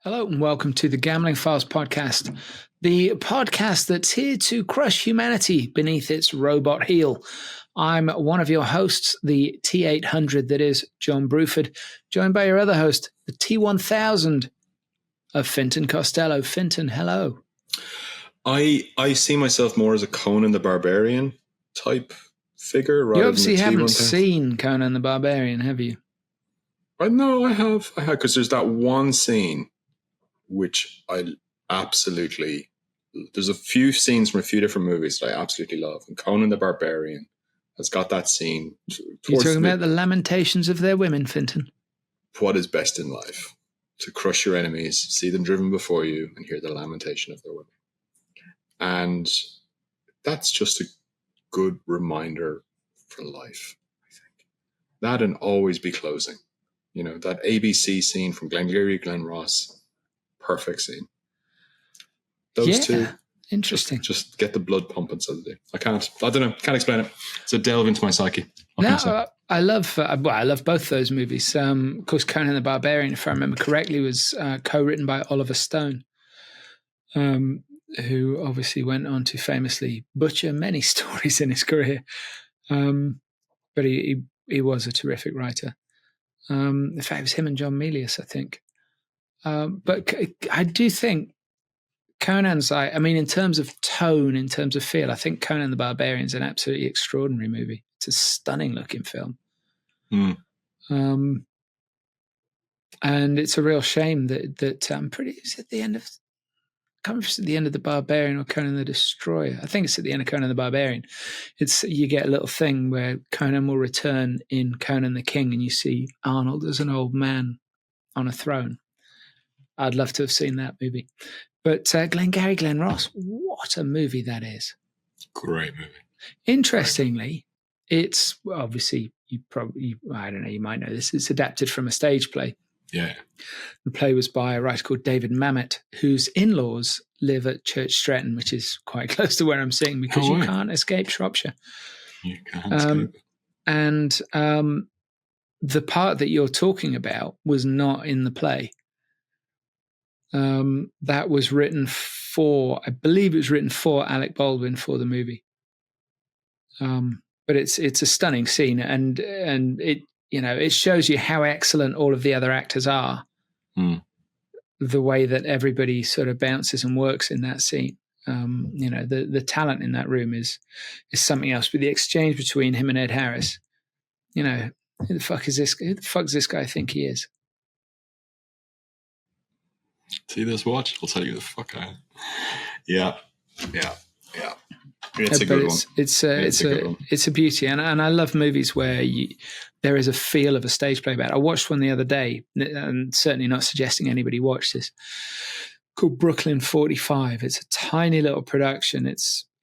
Hello and welcome to the Gambling Files podcast, the podcast that's here to crush humanity beneath its robot heel. I'm one of your hosts, the T800 that is John Bruford, joined by your other host, the T1000 of Fintan Costello. Fintan, hello. I see myself more as a Conan the Barbarian type figure. You rather obviously than the haven't T1000. seen Conan the Barbarian, have you? No, I have, because there's that one scene which I absolutely. There's a few scenes from a few different movies that I absolutely love, and Conan the Barbarian has got that scene. You're talking about the lamentations of their women, Fintan. What is best in life? To crush your enemies, see them driven before you, and hear the lamentation of their women. And that's just a good reminder for life, I think. That and always be closing. You know, that ABC scene from Glengarry, Glen Ross, perfect scene. Those two. Interesting. Just get the blood pumping, so to do. I don't know, can't explain it. It's a delve into my psyche. I love both those movies. Of course, Conan the Barbarian, if I remember correctly, was co-written by Oliver Stone, who obviously went on to famously butcher many stories in his career. But he was a terrific writer. In fact, it was him and John Milius, I think. But I do think Conan's, in terms of tone, in terms of feel, I think Conan the Barbarian is an absolutely extraordinary movie. It's a stunning looking film. And it's a real shame that I'm it's at the end of, I can't remember if it's at the end of The Barbarian or Conan the Destroyer. I think it's at the end of Conan the Barbarian. You get a little thing where Conan will return in Conan the King and you see Arnold as an old man on a throne. I'd love to have seen that movie. But Glengarry Glen Ross, what a movie that is. Great movie. Interestingly, it's obviously, I don't know, you might know this, it's adapted from a stage play. Yeah. The play was by a writer called David Mamet, whose in-laws live at Church Stretton, which is quite close to where I'm sitting because you can't escape Shropshire. You can't escape. And the part that you're talking about was not in the play. That was written I believe it was written for Alec Baldwin for the movie. But it's a stunning scene, and it shows you how excellent all of the other actors are. The way that everybody sort of bounces and works in that scene. The talent in that room is something else. But the exchange between him and Ed Harris, who the fuck does this guy think he is? See this watch? I'll tell you the fuck I am. Yeah. It's a good one. It's a beauty, and I love movies where there is a feel of a stage play about it. I watched one the other day, and certainly not suggesting anybody watch this, called Brooklyn 45. It's a tiny little production. I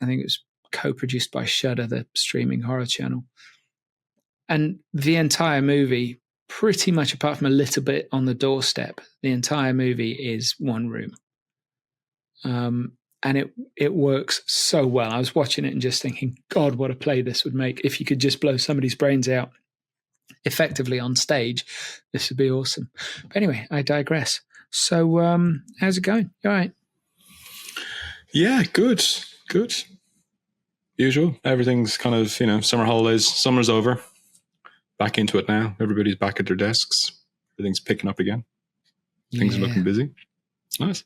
think it was co-produced by Shudder, the streaming horror channel. And the entire movie, pretty much apart from a little bit on the doorstep, the entire movie is one room. And it works so well. I was watching it and just thinking, God, what a play this would make. If you could just blow somebody's brains out effectively on stage, this would be awesome. But anyway, I digress. So how's it going? You all right? Yeah, good. Usual. Everything's kind of, summer holidays. Summer's over. Back into it now. Everybody's back at their desks. Everything's picking up again. Things are looking busy. Nice.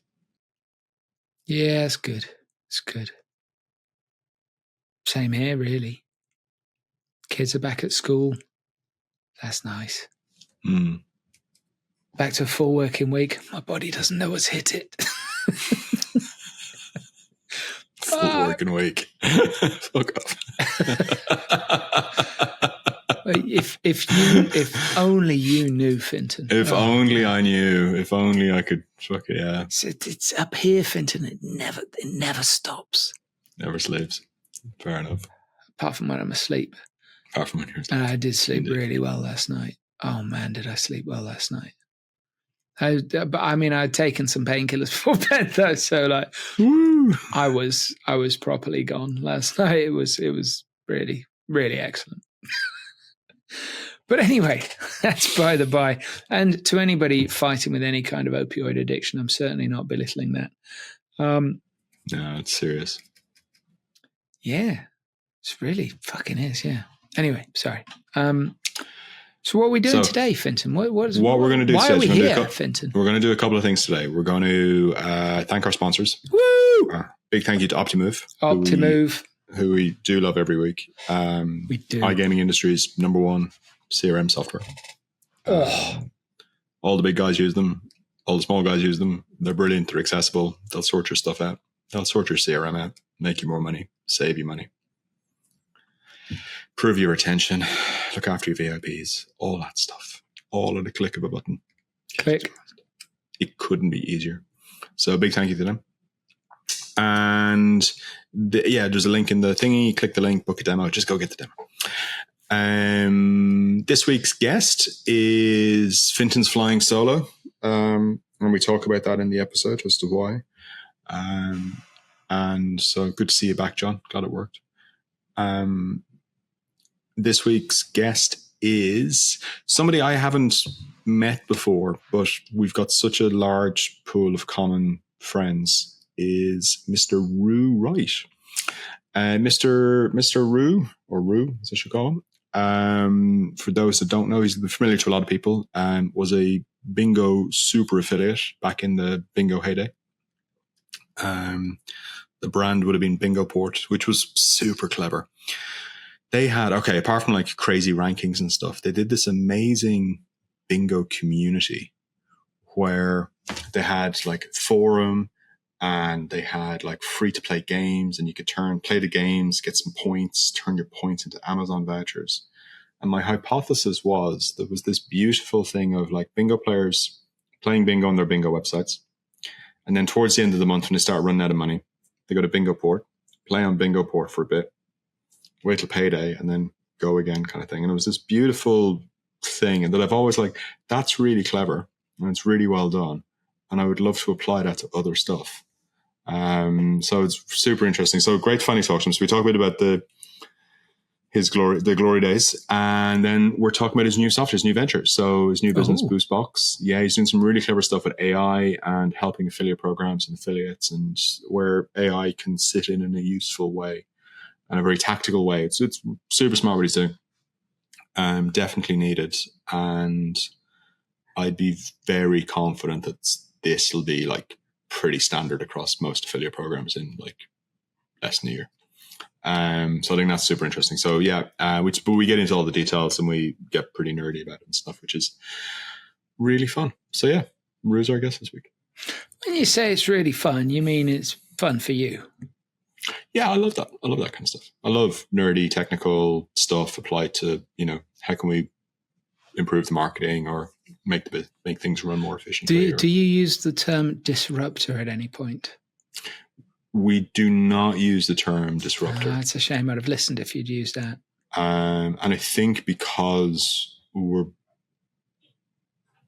Yeah, it's good. It's good. Same here, really. Kids are back at school. That's nice. Back to a full working week. My body doesn't know what's hit it. Full working week. Fuck off. If only you knew, Fintan. If only I knew. If only I could. Fuck it, yeah. It's up here, Fintan. It never stops. Never sleeps. Fair enough. Apart from when I'm asleep. Apart from when you're asleep. And I did sleep really well last night. Oh man, did I sleep well last night? I'd taken some painkillers before bed though, so I was properly gone last night. It was really, really excellent. But anyway, that's by the by. And to anybody fighting with any kind of opioid addiction, I'm certainly not belittling that. No, it's serious. Yeah, it's really fucking is. Yeah. Anyway, sorry. So what are we doing today, Fintan? What we're going to do today? Why are we here, Fintan? We're going to do a couple of things today. We're going to thank our sponsors. Woo! Big thank you to Optimove. Who we do love every week. We do. iGaming industry's #1 CRM software. All the big guys use them. All the small guys use them. They're brilliant. They're accessible. They'll sort your stuff out. They'll sort your CRM out. Make you more money. Save you money. Improve your retention. Look after your VIPs. All that stuff. All at a click of a button. Click. It couldn't be easier. So a big thank you to them. And there's a link in the thingy. Click the link, book a demo. Just go get the demo. This week's guest is Fintan's flying solo. And we talk about that in the episode as to why. And so good to see you back, John. Glad it worked. This week's guest is somebody I haven't met before, but we've got such a large pool of common friends, is Mr. Roo Wright. Mr. Roo, or Roo, as I should call him. For those that don't know, he's familiar to a lot of people, was a bingo super affiliate back in the bingo heyday. The brand would have been BingoPort, which was super clever. They had, apart from like crazy rankings and stuff, they did this amazing bingo community where they had like forum and they had like free to play games, and you could play the games, get some points, turn your points into Amazon vouchers. And my hypothesis was there was this beautiful thing of like bingo players playing bingo on their bingo websites. And then towards the end of the month, when they start running out of money, they go to BingoPort, play on BingoPort for a bit, wait till payday, and then go again kind of thing. And it was this beautiful thing. And that I've always like, that's really clever and it's really well done. And I would love to apply that to other stuff. So it's super interesting. So great to finally talk to him. So we talk a bit about the glory days, and then we're talking about his new software, his new venture. So his new business, Boostbox. Yeah, he's doing some really clever stuff with AI and helping affiliate programs and affiliates, and where AI can sit in a useful way and a very tactical way. It's super smart what he's doing. Definitely needed, and I'd be very confident that this will be like pretty standard across most affiliate programs in like less than a year. So I think that's super interesting. So but we get into all the details and we get pretty nerdy about it and stuff, which is really fun. So yeah, Roo's our guest this week. When you say it's really fun, you mean it's fun for you? Yeah, I love that. I love that kind of stuff. I love nerdy technical stuff applied to, how can we improve the marketing or make things run more efficiently. Do you use the term disruptor at any point? We do not use the term disruptor. It's a shame. I'd have listened if you'd used that. And I think because we're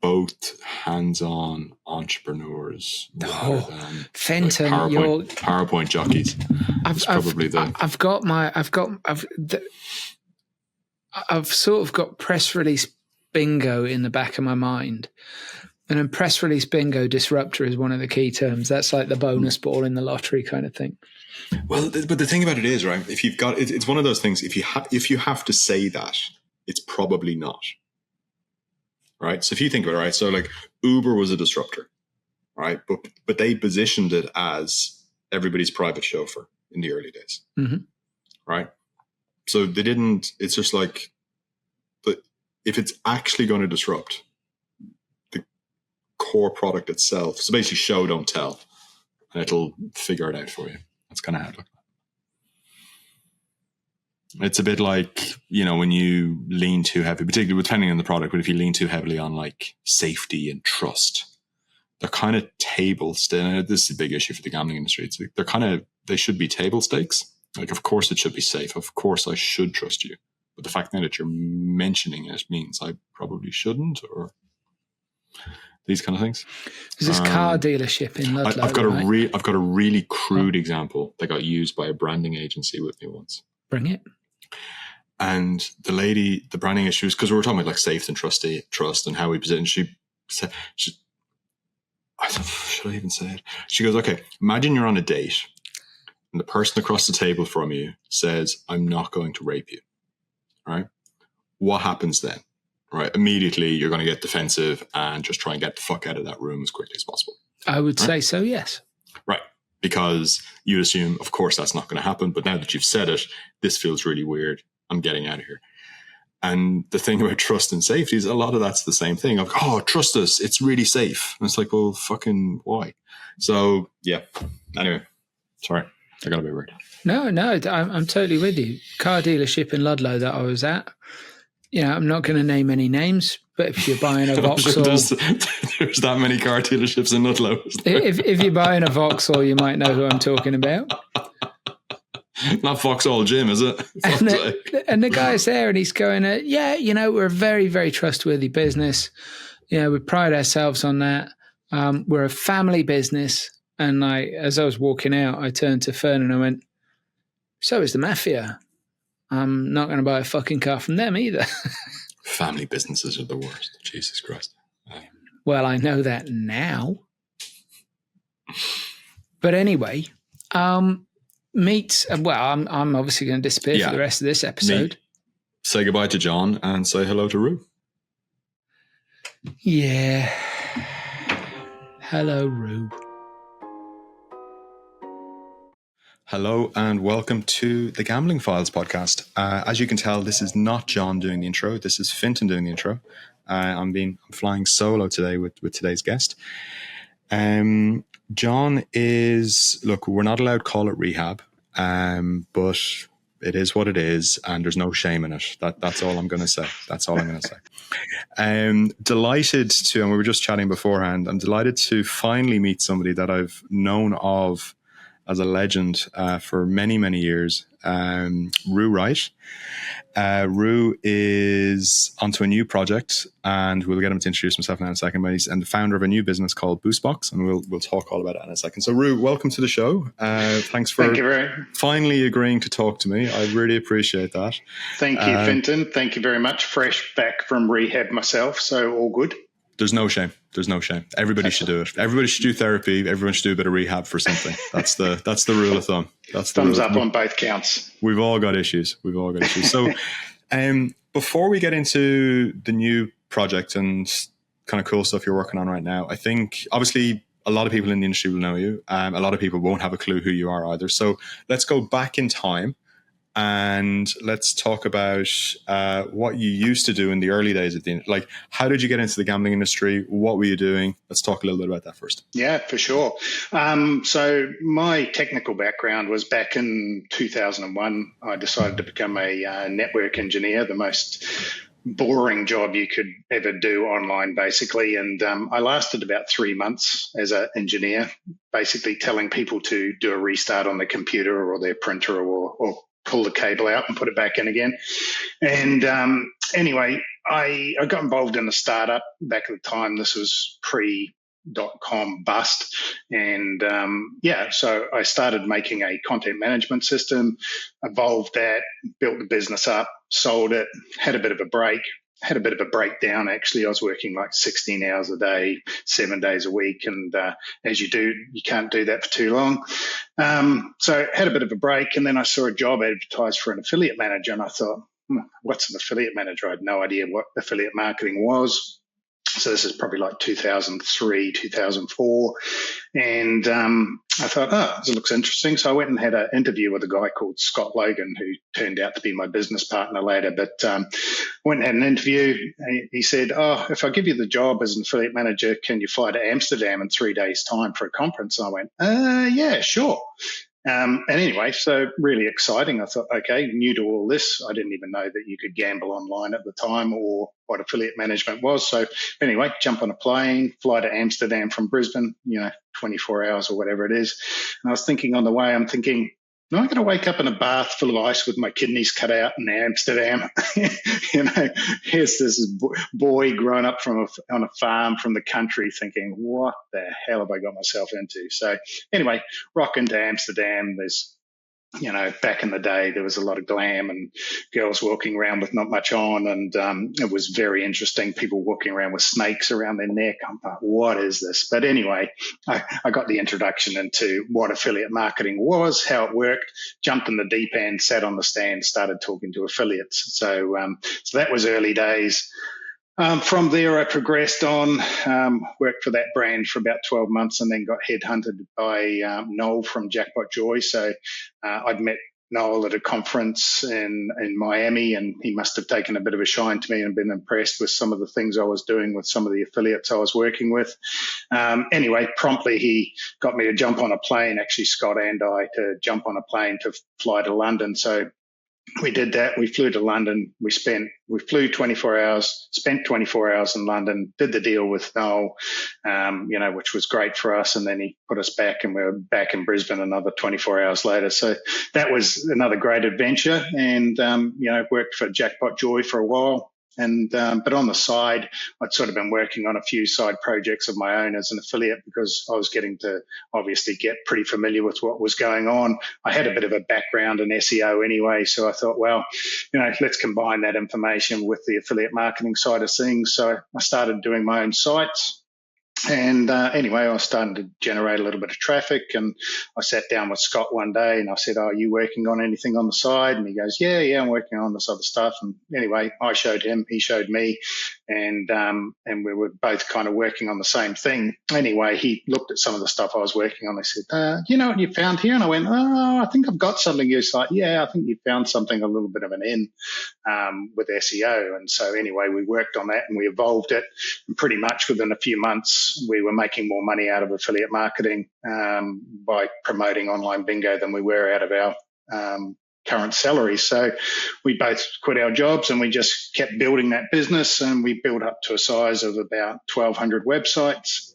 both hands-on entrepreneurs rather than Fintan, like PowerPoint jockeys. I've sort of got press release bingo in the back of my mind. And in press release bingo, disruptor is one of the key terms. That's like the bonus ball in the lottery kind of thing. Well, but the thing about it is, right, if you've got, it's one of those things, if you have to say that, it's probably not. Right? So if you think about it, right, so like Uber was a disruptor, right? But they positioned it as everybody's private chauffeur in the early days. Mm-hmm. Right? So they didn't, it's just like, but if it's actually going to disrupt the core product itself, so basically show, don't tell, and it'll figure it out for you. That's kind of how it looks. It's a bit like, when you lean too heavy, particularly depending on the product, but if you lean too heavily on like safety and trust, they're kind of table stakes. This is a big issue for the gambling industry. It's like they should be table stakes. Like, of course it should be safe. Of course I should trust you. But the fact that you're mentioning it means I probably shouldn't, or these kind of things. There's this car dealership in Ludlow. I've got a really crude example that got used by a branding agency with me once. Bring it. And the lady, the branding issues, because we were talking about like safe and trust and how we position. She said, should I even say it? She goes, okay, imagine you're on a date and the person across the table from you says, I'm not going to rape you. Right? What happens then? Right? Immediately you're going to get defensive and just try and get the fuck out of that room as quickly as possible. I would say so, yes. Right. Because you assume, of course, that's not going to happen. But now that you've said it, this feels really weird. I'm getting out of here. And the thing about trust and safety is a lot of that's the same thing. Of, oh, trust us. It's really safe. And it's like, well, fucking why? So, yeah. Anyway, sorry. I got a bit weird. No, I'm totally with you. Car dealership in Ludlow that I was at, I'm not going to name any names, but if you're buying a Vauxhall... there's that many car dealerships in Ludlow. If you're buying a Vauxhall, you might know who I'm talking about. Not Vauxhall Jim, is it? And the guy's there and he's going, we're a very, very trustworthy business. We pride ourselves on that. We're a family business. And as I was walking out, I turned to Fern and I went, so is the mafia. I'm not going to buy a fucking car from them either. Family businesses are the worst. Jesus Christ. Well, I know that now. But anyway, I'm obviously going to disappear for the rest of this episode. Say goodbye to John and say hello to Roo. Yeah. Hello, Roo. Hello and welcome to the Gambling Files podcast. As you can tell, this is not John doing the intro. This is Fintan doing the intro. I'm flying solo today with today's guest. John is, look, we're not allowed to call it rehab, but it is what it is, and there's no shame in it. That's all I'm going to say. That's all I'm going to say. Delighted to, and we were just chatting beforehand, I'm delighted to finally meet somebody that I've known of as a legend for many, many years, Roo Wright. Roo is onto a new project, and we'll get him to introduce himself now in a second. But he's the founder of a new business called Boostbox, and we'll talk all about that in a second. So, Roo, welcome to the show. Thanks for finally agreeing to talk to me. I really appreciate that. Thank you, Fintan. Thank you very much. Fresh back from rehab myself, so all good. There's no shame. There's no shame. Everybody should do it. Everybody should do therapy. Everyone should do a bit of rehab for something. That's the rule of thumb. That's the thumbs up on both counts. We've all got issues. So, before we get into the new project and kind of cool stuff you're working on right now, I think obviously a lot of people in the industry will know you. A lot of people won't have a clue who you are either. So let's go back in time. And let's talk about what you used to do in the early days of like, how did you get into the gambling industry? What were you doing? Let's talk a little bit about that first. Yeah, for sure. So my technical background was back in 2001. I decided to become a network engineer, the most boring job you could ever do online, basically. And I lasted about 3 months as an engineer, basically telling people to do a restart on their computer or their printer or pull the cable out and put it back in again. And anyway, I got involved in a startup back at the time. This was pre.com bust. And so I started making a content management system, evolved that, built the business up, sold it, had a bit of a breakdown. Actually, I was working like 16 hours a day, 7 days a week. And as you do, you can't do that for too long. So I had a bit of a break, and then I saw a job advertised for an affiliate manager, and I thought, what's an affiliate manager? I had no idea what affiliate marketing was. So this is probably like 2003, 2004. And I thought, this looks interesting. So I went and had an interview with a guy called Scott Logan, who turned out to be my business partner later. But went and had an interview. He said, if I give you the job as an affiliate manager, can you fly to Amsterdam in 3 days' time for a conference? And I went, yeah, sure. And anyway, so really exciting. I thought, okay, new to all this. I didn't even know that you could gamble online at the time or what affiliate management was. So anyway, jump on a plane, fly to Amsterdam from Brisbane, 24 hours or whatever it is. And I was thinking on the way, I'm thinking, am I going to wake up in a bath full of ice with my kidneys cut out in Amsterdam? Here's this boy grown up on a farm from the country thinking, what the hell have I got myself into? So anyway, rock into Amsterdam. There's back in the day, there was a lot of glam and girls walking around with not much on. And it was very interesting. People walking around with snakes around their neck. I'm like, what is this? But anyway, I got the introduction into what affiliate marketing was, how it worked, jumped in the deep end, sat on the stand, started talking to affiliates. So that was early days. From there, I progressed on, worked for that brand for about 12 months and then got headhunted by Noel from Jackpot Joy. So I'd met Noel at a conference in Miami, and he must have taken a bit of a shine to me and been impressed with some of the things I was doing with some of the affiliates I was working with. Anyway, promptly he got me to jump on a plane, actually Scott and I, to jump on a plane to fly to London. So we did that. We flew to London. We flew 24 hours, spent 24 hours in London, did the deal with Noel, which was great for us. And then he put us back and we were back in Brisbane another 24 hours later. So that was another great adventure, and, worked for Jackpot Joy for a while. And but on the side, I'd sort of been working on a few side projects of my own as an affiliate because I was getting to obviously get pretty familiar with what was going on. I had a bit of a background in SEO anyway, so I thought, well, let's combine that information with the affiliate marketing side of things. So I started doing my own sites. And anyway, I was starting to generate a little bit of traffic, and I sat down with Scott one day and I said, are you working on anything on the side? And he goes, yeah, I'm working on this other stuff. And anyway, I showed him, he showed me, and we were both kind of working on the same thing. Anyway, he looked at some of the stuff I was working on. He said, you know what you found here? And I went, oh, I think I've got something. He was like, yeah, I think you found something a little bit of an in with SEO. And so anyway, we worked on that and we evolved it. And pretty much within a few months, we were making more money out of affiliate marketing by promoting online bingo than we were out of our current salary. So we both quit our jobs and we just kept building that business, and we built up to a size of about 1,200 websites.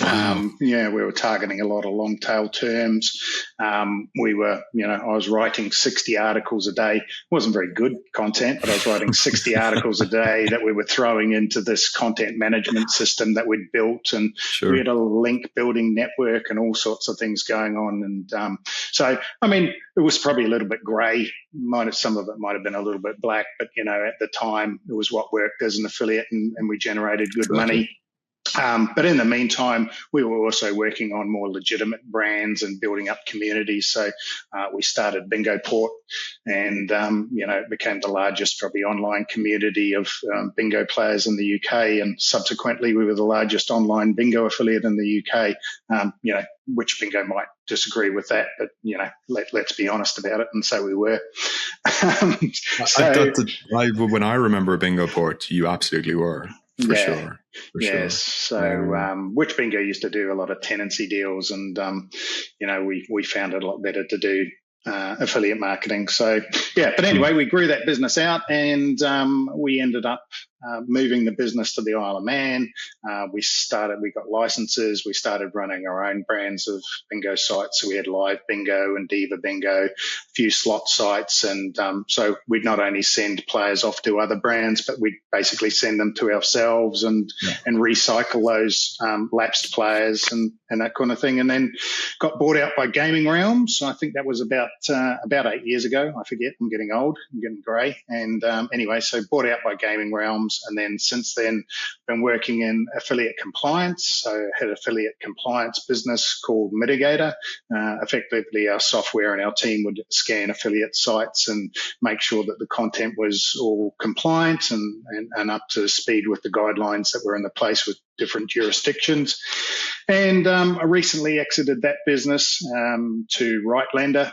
Wow. We were targeting a lot of long tail terms. I was writing 60 articles a day. It wasn't very good content, but I was writing 60 articles a day that we were throwing into this content management system that we'd built. And Sure. we had a link building network and all sorts of things going on. And it was probably a little bit grey. Some of it might have been a little bit black, but, at the time it was what worked as an affiliate, and we generated good money. But in the meantime, we were also working on more legitimate brands and building up communities. So we started Bingo Port, and it became the largest probably online community of bingo players in the UK. And subsequently, we were the largest online bingo affiliate in the UK. Which bingo might disagree with that, but let's be honest about it. And so we were. When I remember Bingo Port, you absolutely were. For sure. Yes. So, Which Bingo used to do a lot of tenancy deals, and, we found it a lot better to do affiliate marketing. So, but anyway, we grew that business out, and we ended up moving the business to the Isle of Man. We got licenses. We started running our own brands of bingo sites. So we had Live Bingo and Diva Bingo, a few slot sites. And so we'd not only send players off to other brands, but we'd basically send them to ourselves and recycle those lapsed players and that kind of thing. And then got bought out by Gaming Realms. I think that was about 8 years ago. I forget. I'm getting old. I'm getting grey. And anyway, so bought out by Gaming Realms. And then since then, been working in affiliate compliance. So had an affiliate compliance business called Mitigator. Effectively, our software and our team would scan affiliate sites and make sure that the content was all compliant and up to speed with the guidelines that were in the place with different jurisdictions. And I recently exited that business to Rightlander.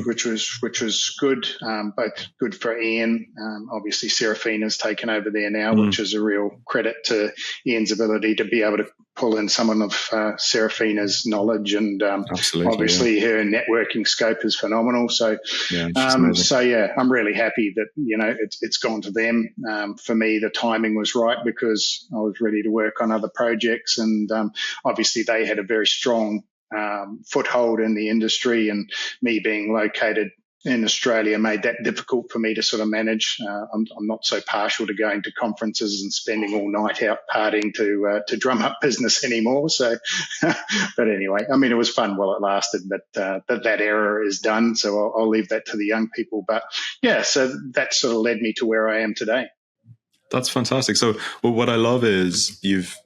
Which was good, both good for Ian. Obviously, Seraphina's taken over there now, which is a real credit to Ian's ability to be able to pull in someone of Seraphina's knowledge, and obviously her networking scope is phenomenal. So, I'm really happy that it's gone to them. For me, the timing was right because I was ready to work on other projects, and obviously they had a very strong foothold in the industry, and me being located in Australia made that difficult for me to sort of manage. I'm not so partial to going to conferences and spending all night out partying to drum up business anymore. So, but anyway, I mean, it was fun while it lasted, but that era is done. So I'll leave that to the young people. But yeah, so that sort of led me to where I am today. That's fantastic. So, well, what I love is you've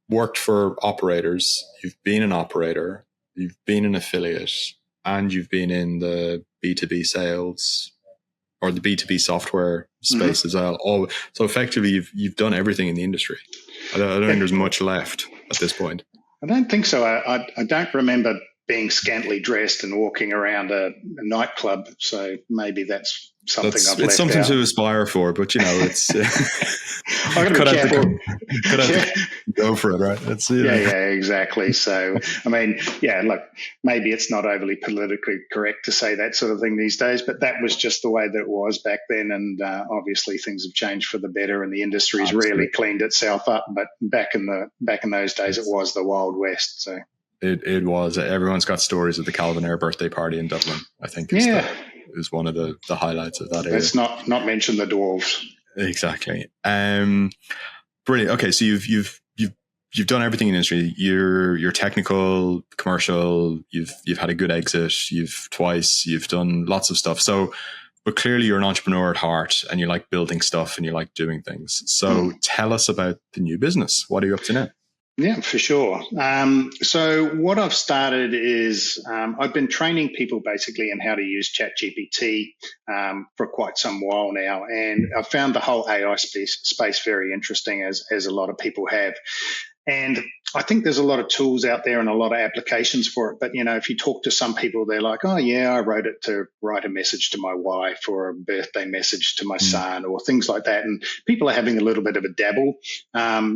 worked for operators, you've been an operator, you've been an affiliate, and you've been in the B2B sales or the B2B software space as well. So effectively, you've done everything in the industry. I don't think there's much left at this point. I don't think so. I don't remember being scantily dressed and walking around a nightclub. So maybe that's something I've left It's something out. to aspire for, but it's I've got to be careful. Go for it, right? That's Yeah, exactly. So, I mean, yeah, look, maybe it's not overly politically correct to say that sort of thing these days, but that was just the way that it was back then. And obviously things have changed for the better and the industry's really cleaned itself up. But back in those days, it was the Wild West. So it was. Everyone's got stories of the Calvin Ayre birthday party in Dublin, I think is one of the highlights of that era. Let's not mention the dwarves. Exactly. Brilliant. Okay, so you've done everything in the industry. You're technical, commercial. You've had a good exit. You've done lots of stuff. So, but clearly you're an entrepreneur at heart, and you like building stuff and you like doing things. So, tell us about the new business. What are you up to now? Yeah, for sure. So what I've started is I've been training people basically in how to use ChatGPT for quite some while now. And I've found the whole AI space very interesting, as a lot of people have. And I think there's a lot of tools out there and a lot of applications for it. But, if you talk to some people, they're like, oh, yeah, I wrote it to write a message to my wife or a birthday message to my son or things like that. And people are having a little bit of a dabble.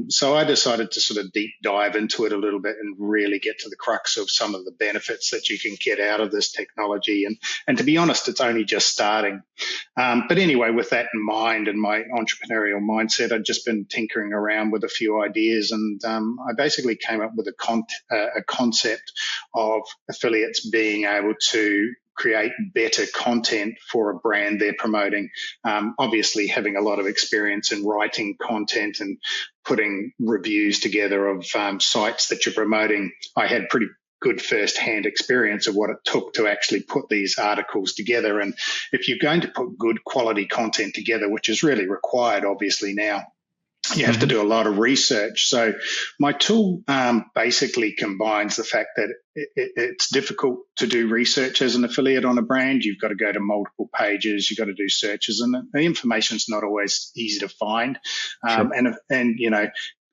So I decided to sort of deep dive into it a little bit and really get to the crux of some of the benefits that you can get out of this technology. And to be honest, it's only just starting. But anyway, with that in mind and my entrepreneurial mindset, I'd just been tinkering around with a few ideas, and I basically came up with a concept of affiliates being able to create better content for a brand they're promoting. Obviously, having a lot of experience in writing content and putting reviews together of sites that you're promoting, I had pretty good first-hand experience of what it took to actually put these articles together. And if you're going to put good quality content together, which is really required, obviously now, you have to do a lot of research. So my tool basically combines the fact that it's difficult to do research as an affiliate on a brand. You've got to go to multiple pages. You've got to do searches, and the information's not always easy to find. And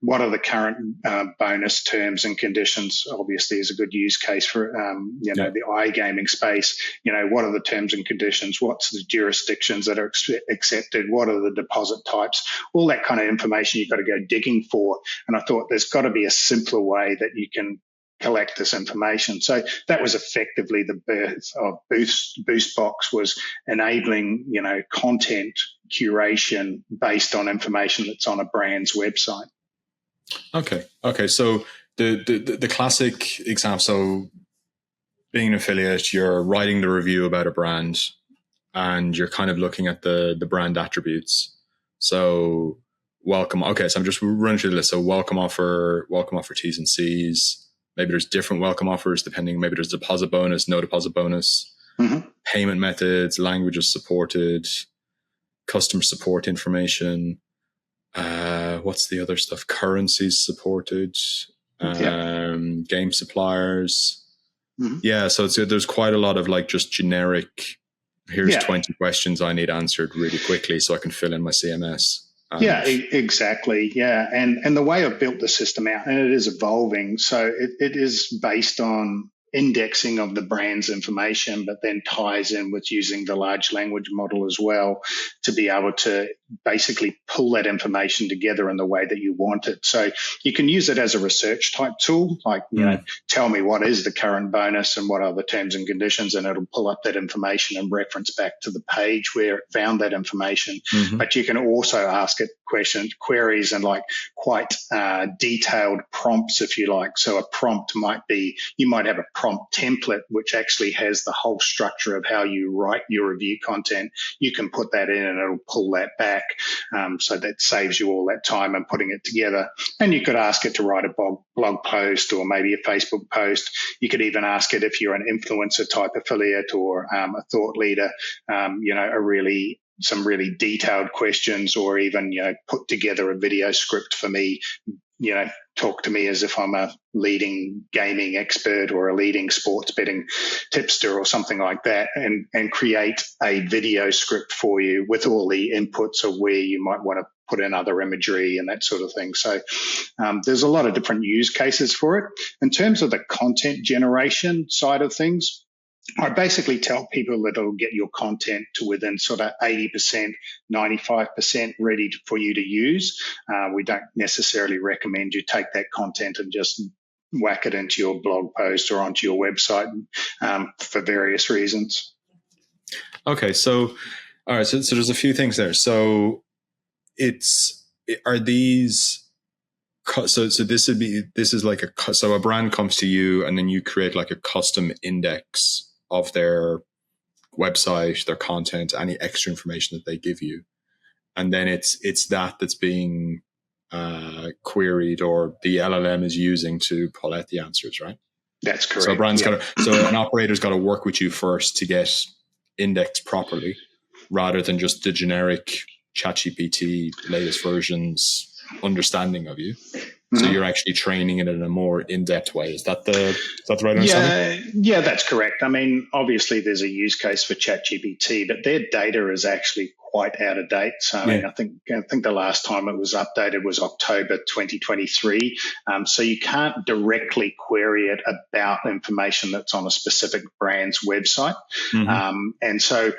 what are the current bonus terms and conditions? Obviously, is a good use case for the iGaming space. What are the terms and conditions? What's the jurisdictions that are accepted? What are the deposit types? All that kind of information you've got to go digging for. And I thought there's got to be a simpler way that you can collect this information. So that was effectively the birth of Boostbox, was enabling content curation based on information that's on a brand's website. Okay. So the classic example. So being an affiliate, you're writing the review about a brand, and you're kind of looking at the brand attributes. So welcome. Okay, so I'm just running through the list. So welcome offer T's and C's. Maybe there's different welcome offers depending. Maybe there's deposit bonus, no deposit bonus, payment methods, languages supported, customer support information. What's the other stuff? Currencies supported, game suppliers. Yeah, so there's quite a lot of just generic, here's 20 questions I need answered really quickly so I can fill in my CMS. Exactly. Yeah. And the way I've built the system out, and it is evolving, so it is based on indexing of the brand's information, but then ties in with using the large language model as well to be able to basically pull that information together in the way that you want it. So you can use it as a research type tool, like, tell me what is the current bonus and what are the terms and conditions, and it'll pull up that information and reference back to the page where it found that information. But you can also ask it queries and quite detailed prompts, if you like. So a prompt might be, you might have a prompt template, which actually has the whole structure of how you write your review content. You can put that in and it'll pull that back. So that saves you all that time and putting it together. And you could ask it to write a blog post or maybe a Facebook post. You could even ask it if you're an influencer type affiliate or a thought leader, some really detailed questions, or even, put together a video script for me, talk to me as if I'm a leading gaming expert or a leading sports betting tipster or something like that, and create a video script for you with all the inputs of where you might want to put in other imagery and that sort of thing. So there's a lot of different use cases for it. In terms of the content generation side of things, I basically tell people that it'll get your content to within sort of 80%, 95% ready for you to use. We don't necessarily recommend you take that content and just whack it into your blog post or onto your website for various reasons. Okay, so all right, so there's a few things there. So this is like so a brand comes to you and then you create like a custom index of their website, their content, any extra information that they give you, and then it's that's being queried, or the LLM is using to pull out the answers, right? That's correct. So so an operator's got to work with you first to get indexed properly, rather than just the generic ChatGPT latest versions understanding of you. So you're actually training it in a more in-depth way. Is that the right understanding? Yeah, that's correct. I mean, obviously there's a use case for ChatGPT, but their data is actually quite out of date. So I mean, I think the last time it was updated was October 2023. So you can't directly query it about information that's on a specific brand's website. And so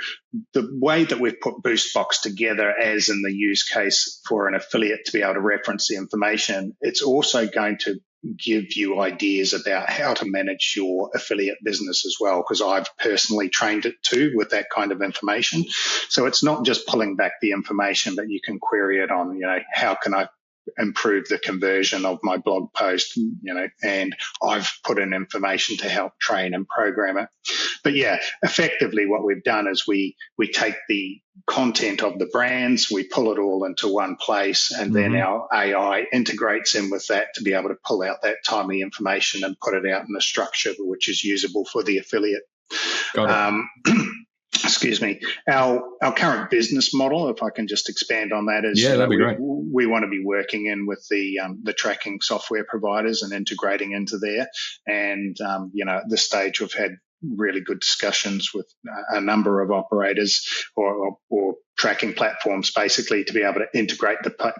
the way that we've put BoostBox together, as in the use case for an affiliate to be able to reference the information, it's also going to give you ideas about how to manage your affiliate business as well, because I've personally trained it too with that kind of information. So it's not just pulling back the information, but you can query it on, how can I improve the conversion of my blog post, and I've put in information to help train and program it. But yeah, effectively what we've done is we take the content of the brands, we pull it all into one place, and then our AI integrates in with that to be able to pull out that timely information and put it out in a structure which is usable for the affiliate. Got it. Excuse me. Our current business model, if I can just expand on that, is that'd be great. We want to be working in with the tracking software providers and integrating into there. And at this stage, we've had really good discussions with a number of operators or tracking platforms, basically, to be able to integrate the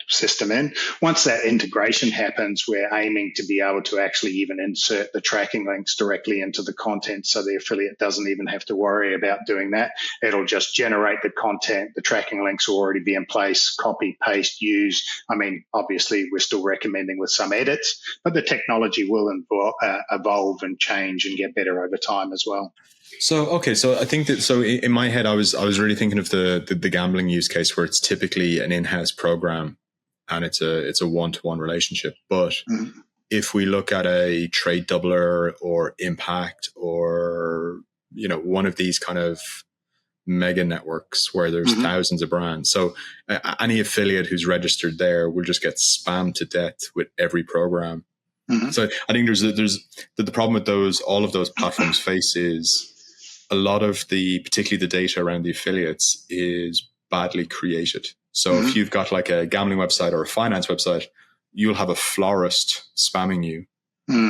system in. Once that integration happens, we're aiming to be able to actually even insert the tracking links directly into the content, so the affiliate doesn't even have to worry about doing that. It'll just generate the content. The tracking links will already be in place, copy, paste, use. I mean, obviously, we're still recommending with some edits, but the technology will evolve and change and get better over time as well. So I think that in my head I was really thinking of the gambling use case, where it's typically an in-house program and it's a one-to-one relationship. But if we look at a trade doubler or Impact or one of these kind of mega networks where there's thousands of brands, so any affiliate who's registered there will just get spammed to death with every program. So I think there's the problem with all of those platforms face is a lot of particularly the data around the affiliates is badly created. So if you've got like a gambling website or a finance website, you'll have a florist spamming you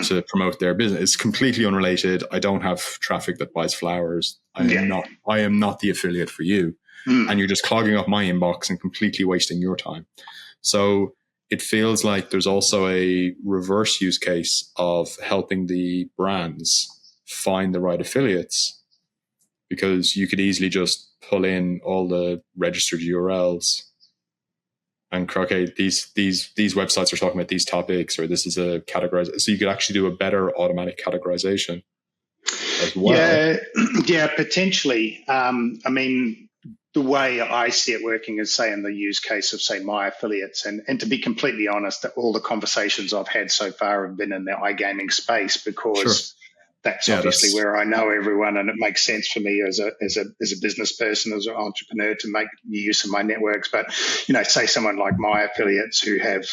to promote their business. It's completely unrelated. I don't have traffic that buys flowers. I am not the affiliate for you. And you're just clogging up my inbox and completely wasting your time. So it feels like there's also a reverse use case of helping the brands find the right affiliates, because you could easily just pull in all the registered URLs and okay, these websites are talking about these topics, or this is a categorized. So you could actually do a better automatic categorization as well. Yeah, potentially. I mean, the way I see it working is, say, in the use case of, say, my affiliates, and to be completely honest, all the conversations I've had so far have been in the iGaming space, because that's Yeah, obviously where I know everyone, and it makes sense for me as a business person, as an entrepreneur, to make use of my networks. But say someone like my affiliates who have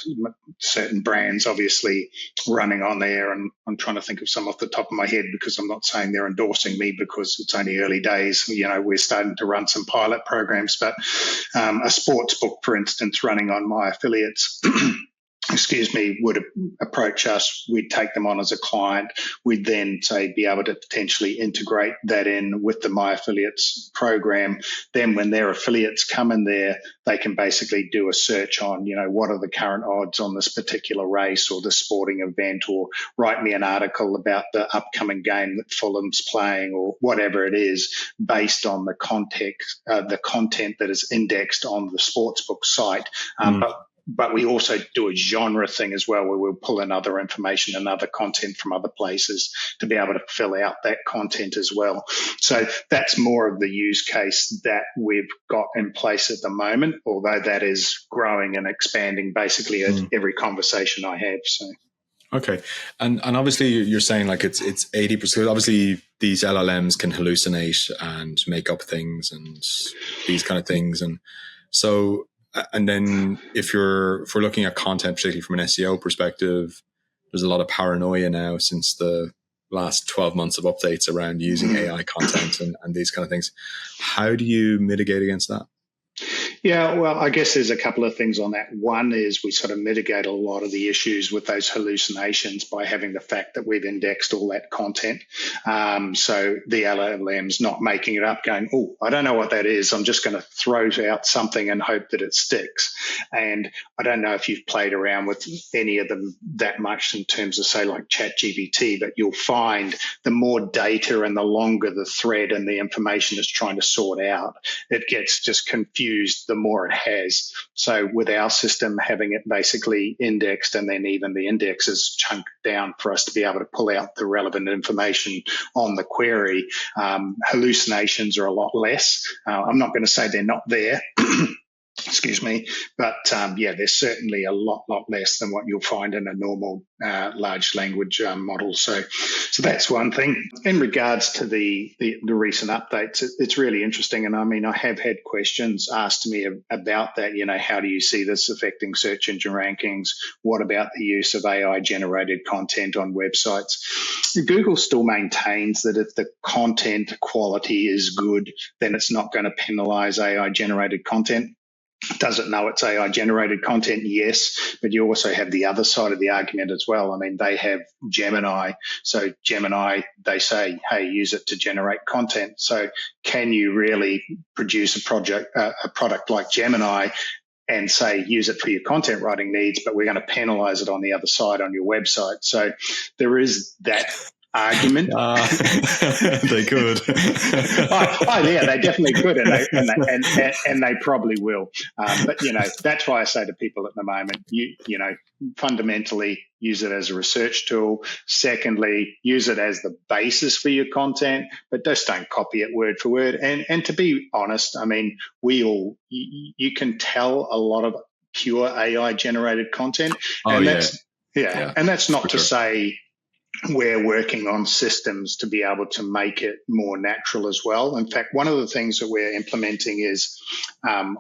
certain brands obviously running on there, and I'm trying to think of some off the top of my head because I'm not saying they're endorsing me because it's only early days. We're starting to run some pilot programs, but a sports book, for instance, running on my affiliates would approach us. We'd take them on as a client. We'd then be able to potentially integrate that in with the My Affiliates program. Then when their affiliates come in there, they can basically do a search on, what are the current odds on this particular race or the sporting event, or write me an article about the upcoming game that Fulham's playing, or whatever it is, based on the content that is indexed on the sportsbook site. But we also do a genre thing as well, where we'll pull in other information and other content from other places to be able to fill out that content as well. So that's more of the use case that we've got in place at the moment, although that is growing and expanding basically at every conversation I have. So. Okay. And obviously you're saying like it's 80%. Obviously these LLMs can hallucinate and make up things and these kind of things. And so, and then if we're looking at content, particularly from an SEO perspective, there's a lot of paranoia now since the last 12 months of updates around using AI content and these kind of things. How do you mitigate against that? Yeah, well, I guess there's a couple of things on that. One is we sort of mitigate a lot of the issues with those hallucinations by having the fact that we've indexed all that content. So the LLM's not making it up going, oh, I don't know what that is. I'm just going to throw out something and hope that it sticks. And I don't know if you've played around with any of them that much in terms of, say, like ChatGPT, but you'll find the more data and the longer the thread and the information it's trying to sort out, it gets just confused the more it has. So with our system, having it basically indexed, and then even the indexes chunked down for us to be able to pull out the relevant information on the query, hallucinations are a lot less. I'm not going to say they're not there. Excuse me, but there's certainly a lot less than what you'll find in a normal large language model. So that's one thing. In regards to the recent updates, it's really interesting, and I mean, I have had questions asked to me about that. How do you see this affecting search engine rankings? What about the use of AI generated content on websites? Google still maintains that if the content quality is good, then it's not going to penalize AI generated content. Does it know it's AI generated content? Yes, but you also have the other side of the argument as well. I mean, they have Gemini. So Gemini, they say, hey, use it to generate content. So can you really produce a product like Gemini and say, use it for your content writing needs, but we're going to penalize it on the other side on your website? So there is that argument. They could. Yeah, they definitely could, and they probably will. But that's why I say to people at the moment, fundamentally use it as a research tool. Secondly, use it as the basis for your content, but just don't copy it word for word. And to be honest, I mean, you can tell a lot of pure AI generated content, and that's not to say we're working on systems to be able to make it more natural as well. In fact, one of the things that we're implementing is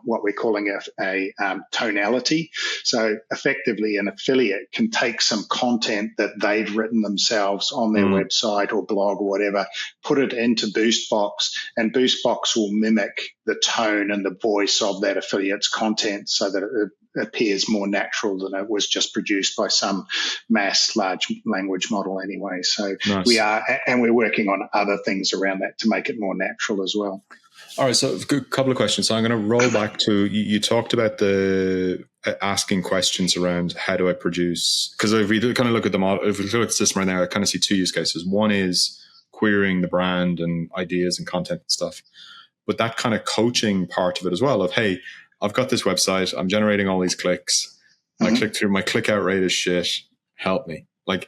what we're calling a tonality. So effectively, an affiliate can take some content that they've written themselves on their website or blog or whatever, put it into BoostBox, and BoostBox will mimic the tone and the voice of that affiliate's content so that it appears more natural than it was just produced by some mass large language model anyway. So nice. We're working on other things around that to make it more natural as well. All right, so a couple of questions. So I'm going to roll back to, you talked about the asking questions around how do I produce, because if we kind of look at the model, if we look at the system right now, I kind of see two use cases. One is querying the brand and ideas and content and stuff, but that kind of coaching part of it as well of, hey, I've got this website, I'm generating all these clicks. I click through, my click out rate is shit. Help me. Like,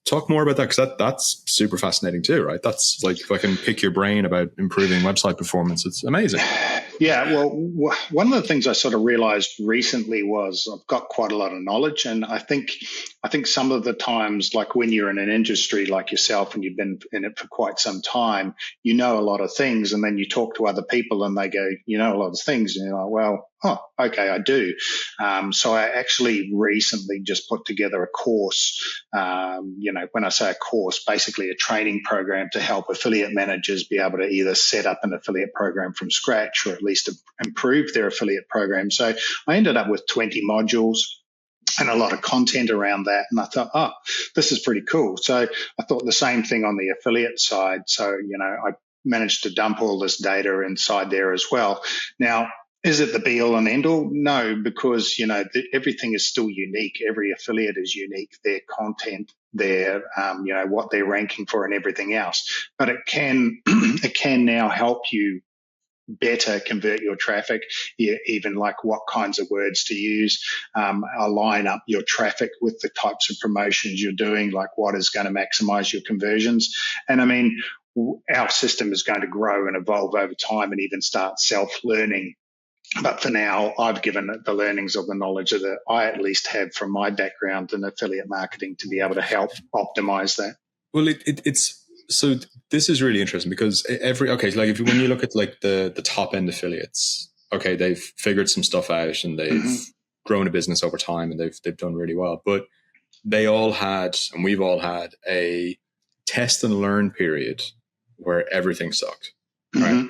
talk more about that, because that's super fascinating too, right? That's like, if I can pick your brain about improving website performance, it's amazing. Yeah, well, one of the things I sort of realized recently was I've got quite a lot of knowledge, and I think some of the times, like when you're in an industry like yourself and you've been in it for quite some time, you know a lot of things, and then you talk to other people and they go, you know a lot of things, and you're like, well, oh, okay, I do. So I actually recently just put together a course. When I say a course, basically a training program to help affiliate managers be able to either set up an affiliate program from scratch or at least improve their affiliate program. So I ended up with 20 modules and a lot of content around that. And I thought, oh, this is pretty cool. So I thought the same thing on the affiliate side. So, I managed to dump all this data inside there as well. Now, is it the be all and end all? No, because, everything is still unique. Every affiliate is unique. Their content, their, what they're ranking for and everything else. But it can now help you better convert your traffic, even like what kinds of words to use, align up your traffic with the types of promotions you're doing, like what is going to maximize your conversions. And I mean, our system is going to grow and evolve over time and even start self-learning. But for now, I've given it the learnings of the knowledge that I at least have from my background in affiliate marketing to be able to help optimize that. Well, it's so this is really interesting because when you look at like the top end affiliates, okay, they've figured some stuff out and they've grown a business over time and they've done really well. But they all had, and we've all had, a test and learn period where everything sucked, right?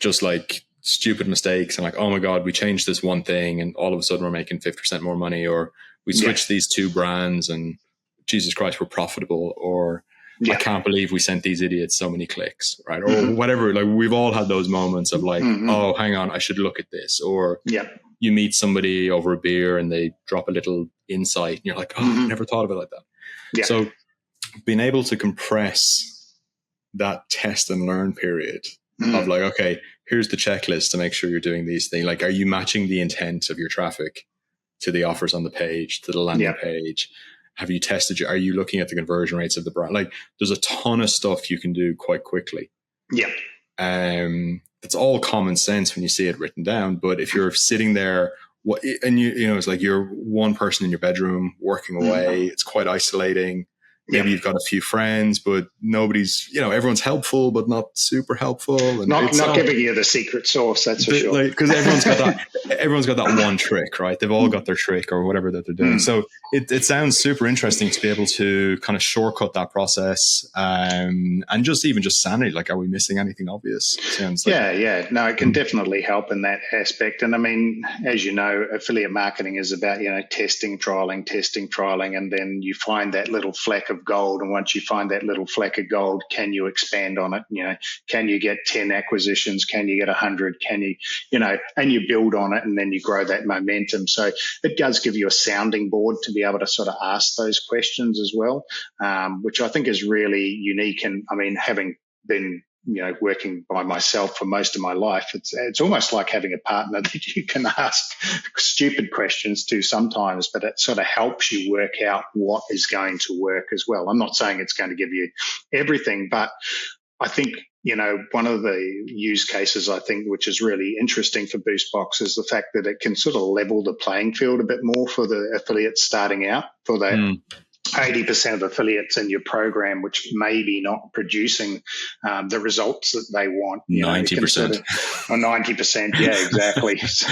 Just like stupid mistakes and like, oh my God, we changed this one thing and all of a sudden we're making 50% more money, or we switched these two brands and Jesus Christ, we're profitable, or I can't believe we sent these idiots so many clicks, right? Or whatever. Like we've all had those moments of like, oh, hang on, I should look at this. Or you meet somebody over a beer and they drop a little insight and you're like, oh, I never thought of it like that. Yeah. So being able to compress that test and learn period of like, okay, here's the checklist to make sure you're doing these things. Like, are you matching the intent of your traffic to the offers on the page, to the landing page? Have you tested are you looking at the conversion rates of the brand? Like there's a ton of stuff you can do quite quickly. Yeah. It's all common sense when you see it written down. But if you're sitting there and it's like you're one person in your bedroom working away, it's quite isolating. Maybe you've got a few friends, but nobody's, everyone's helpful, but not super helpful. And not giving you the secret sauce, that's for sure. Because everyone's got that one trick, right? They've all got their trick or whatever that they're doing. So it sounds super interesting to be able to kind of shortcut that process and just sanity. Like, are we missing anything obvious? Sounds like, No, it can definitely help in that aspect. And I mean, as you know, affiliate marketing is about, testing, trialing, and then you find that little fleck of gold. And once you find that little fleck of gold, can you expand on it? Can you get 10 acquisitions? Can you get 100? Can you, and you build on it and then you grow that momentum. So it does give you a sounding board to be able to sort of ask those questions as well, which I think is really unique. And I mean, having been working by myself for most of my life, it's almost like having a partner that you can ask stupid questions to sometimes, but it sort of helps you work out what is going to work as well. I'm not saying it's going to give you everything, but I think, one of the use cases I think which is really interesting for BoostBox is the fact that it can sort of level the playing field a bit more for the affiliates starting out, for that 80% of affiliates in your program, which may be not producing the results that they want. 90%. Or 90%, yeah, exactly. So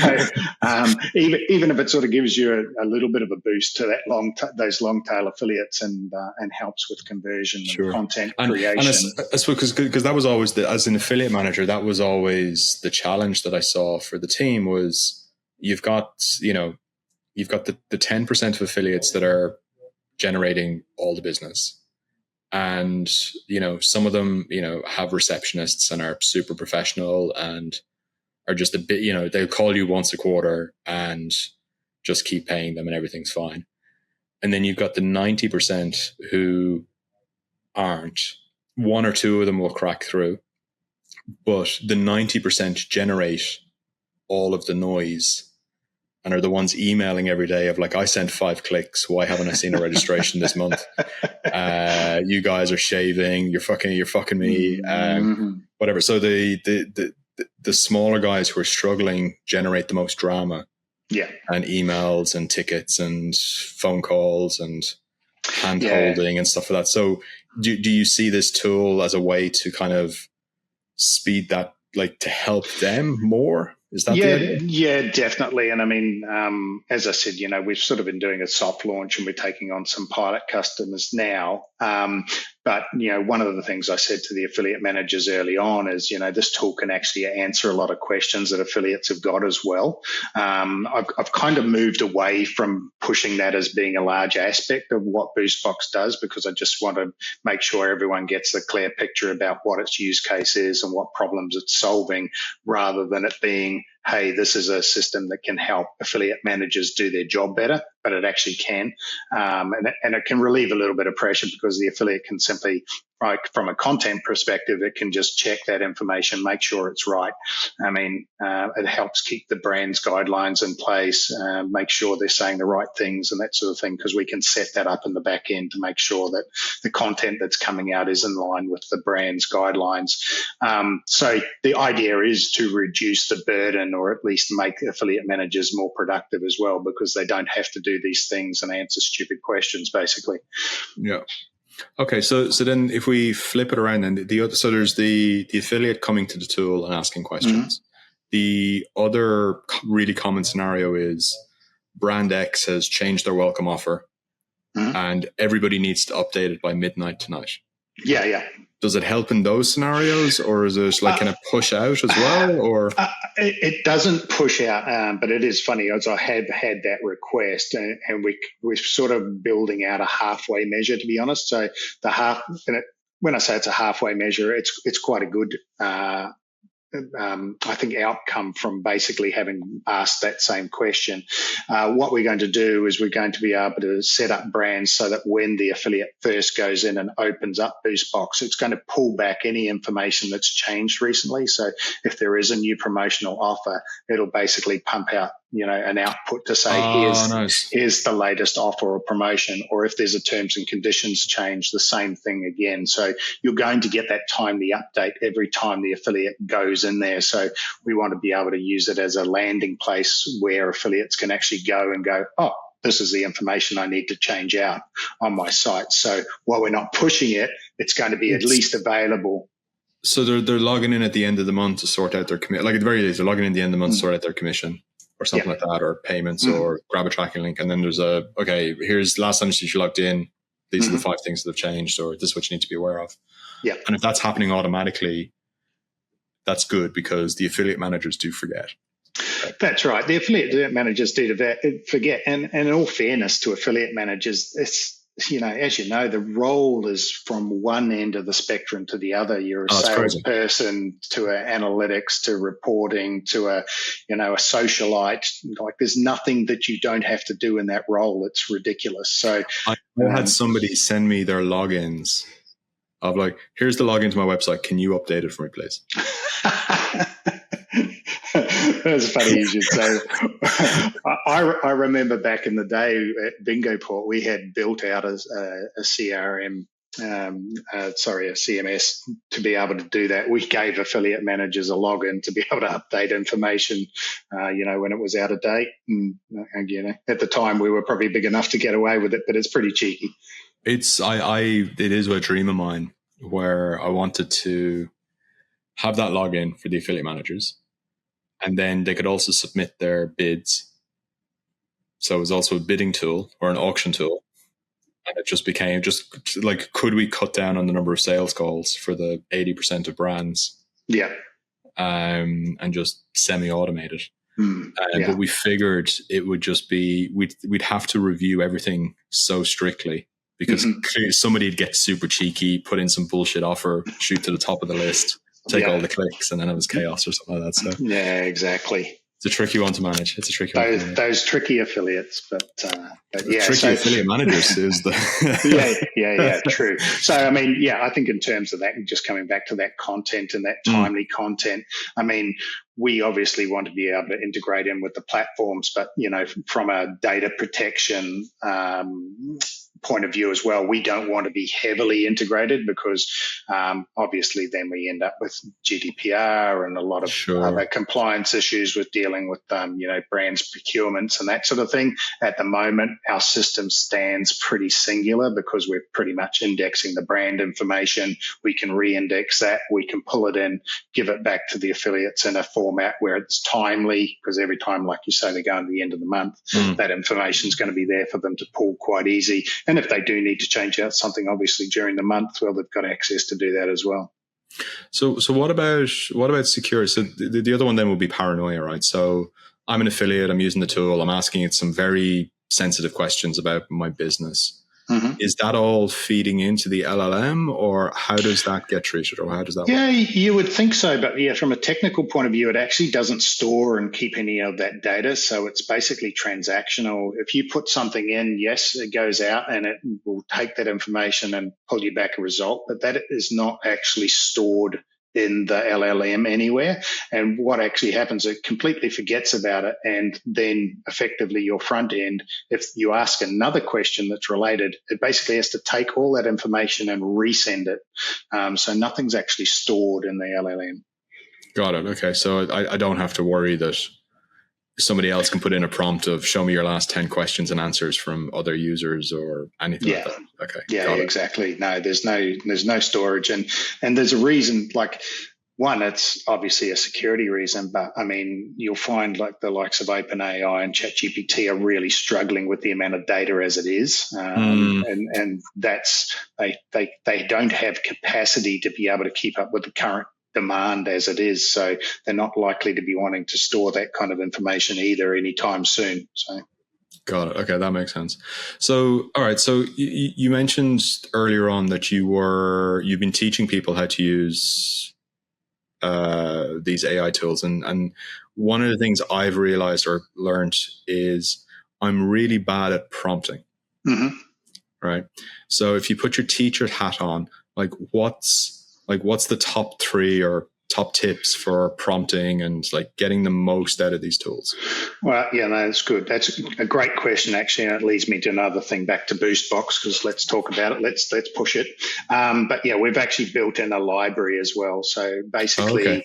even if it sort of gives you a little bit of a boost to that those long tail affiliates and helps with conversion and content creation. And I suppose because that was always as an affiliate manager, that was always the challenge that I saw for the team was you've got the 10% of affiliates that are generating all the business. And, some of them, have receptionists and are super professional and are just a bit, they'll call you once a quarter and just keep paying them and everything's fine. And then you've got the 90% who aren't. One or two of them will crack through, but the 90% generate all of the noise and are the ones emailing every day of like, I sent 5 clicks. Why haven't I seen a registration this month? You guys are shaving. You're fucking me. Whatever. So the the smaller guys who are struggling generate the most drama. Yeah. And emails and tickets and phone calls and hand holding and stuff like that. So do you see this tool as a way to kind of speed that, like to help them more? Is that the idea? Yeah, definitely. And I mean, as I said, we've sort of been doing a soft launch and we're taking on some pilot customers now. But, one of the things I said to the affiliate managers early on is, this tool can actually answer a lot of questions that affiliates have got as well. I've kind of moved away from pushing that as being a large aspect of what BoostBox does, because I just want to make sure everyone gets a clear picture about what its use case is and what problems it's solving, rather than it being, hey, this is a system that can help affiliate managers do their job better, but it actually can. And it can relieve a little bit of pressure, because the affiliate can simply, like from a content perspective, it can just check that information, make sure it's right. I mean, it helps keep the brand's guidelines in place, make sure they're saying the right things and that sort of thing, because we can set that up in the back end to make sure that the content that's coming out is in line with the brand's guidelines. So the idea is to reduce the burden, or at least make affiliate managers more productive as well, because they don't have to do these things and answer stupid questions, basically. Yeah. Okay, so then if we flip it around, then so there's the affiliate coming to the tool and asking questions. Mm-hmm. The other really common scenario is brand X has changed their welcome offer, mm-hmm. and everybody needs to update it by midnight tonight. Yeah. Does it help in those scenarios, or is it like, can it push out as well? Or it doesn't push out, but it is funny, as I have had that request, and we're sort of building out a halfway measure, to be honest. So when I say it's a halfway measure, it's quite a good I think outcome from basically having asked that same question. What we're going to do is we're going to be able to set up brands so that when the affiliate first goes in and opens up BoostBox, it's going to pull back any information that's changed recently. So if there is a new promotional offer, it'll basically pump out an output to say, here's the latest offer or promotion, or if there's a terms and conditions change, the same thing again. So you're going to get that timely update every time the affiliate goes in there. So we want to be able to use it as a landing place where affiliates can actually go, oh, this is the information I need to change out on my site. So while we're not pushing it, it's going to be at least available. So they're logging in at the end of the month to sort out their commission. Like at the very least, they're logging in at the end of the month to sort out their commission, or something like that, or payments, or grab a tracking link. And then there's here's last time you logged in, these are the 5 things that have changed, or this is what you need to be aware of. Yeah. And if that's happening automatically, that's good, because the affiliate managers do forget. That's right. The affiliate managers do forget. And in all fairness to affiliate managers, it's, as you know, the role is from one end of the spectrum to the other. You're a salesperson to analytics to reporting to a socialite. Like, there's nothing that you don't have to do in that role. It's ridiculous. So I had somebody send me their logins of like, here's the login to my website. Can you update it for me, please? That's funny you should say. I remember back in the day at Bingoport, we had built out a CRM, a CMS to be able to do that. We gave affiliate managers a login to be able to update information, when it was out of date. And at the time we were probably big enough to get away with it, but it's pretty cheeky. It is a dream of mine where I wanted to have that login for the affiliate managers. And then they could also submit their bids. So it was also a bidding tool or an auction tool. And it just became like, could we cut down on the number of sales calls for the 80% of brands? Yeah. And just semi-automate it. But we figured it would just be, we'd have to review everything so strictly, because clearly somebody'd get super cheeky, put in some bullshit offer, shoot to the top of the list, take all the clicks, and then it was chaos or something like that. So yeah, exactly. It's a tricky one to manage. Those tricky affiliates, but affiliate managers is the true. So I mean, I think in terms of that, and just coming back to that content and that timely content, I mean, we obviously want to be able to integrate in with the platforms, but from a data protection point of view as well, we don't want to be heavily integrated because obviously then we end up with GDPR and a lot of other compliance issues with dealing with brands procurements and that sort of thing. At the moment, our system stands pretty singular because we're pretty much indexing the brand information. We can re-index that. We can pull it in, give it back to the affiliates in a format where it's timely, because every time, like you say, they go to the end of the month, that information is going to be there for them to pull quite easy. And if they do need to change out something, obviously during the month, well, they've got access to do that as well. So what about security? So the other one then would be paranoia, right? So I'm an affiliate. I'm using the tool. I'm asking it some very sensitive questions about my business. Is that all feeding into the LLM, or how does that get treated, or how does that work? Yeah, you would think so. But yeah, from a technical point of view, it actually doesn't store and keep any of that data. So it's basically transactional. If you put something in, yes, it goes out and it will take that information and pull you back a result, but that is not actually stored in the LLM anywhere. And what actually happens, it completely forgets about it. And then effectively your front end, if you ask another question that's related, it basically has to take all that information and resend it. So nothing's actually stored in the LLM. Got it. Okay. So I don't have to worry that somebody else can put in a prompt of show me your last 10 questions and answers from other users or anything like that. Okay. Yeah, exactly. No, there's no storage. And there's a reason, like, one, it's obviously a security reason, but I mean, you'll find like the likes of OpenAI and ChatGPT are really struggling with the amount of data as it is. And that's, they don't have capacity to be able to keep up with the current demand as it is. So they're not likely to be wanting to store that kind of information either anytime soon. So. Got it. Okay, that makes sense. So, all right. So you mentioned earlier on that you've been teaching people how to use these AI tools, and one of the things I've realized or learned is I'm really bad at prompting. Right. So if you put your teacher hat on, what's the top 3 or top tips for prompting and like getting the most out of these tools? Well, yeah, no, that's good. That's a great question, actually, and it leads me to another thing, back to BoostBox, because let's talk about it. Let's push it. But yeah, we've actually built in a library as well. So basically,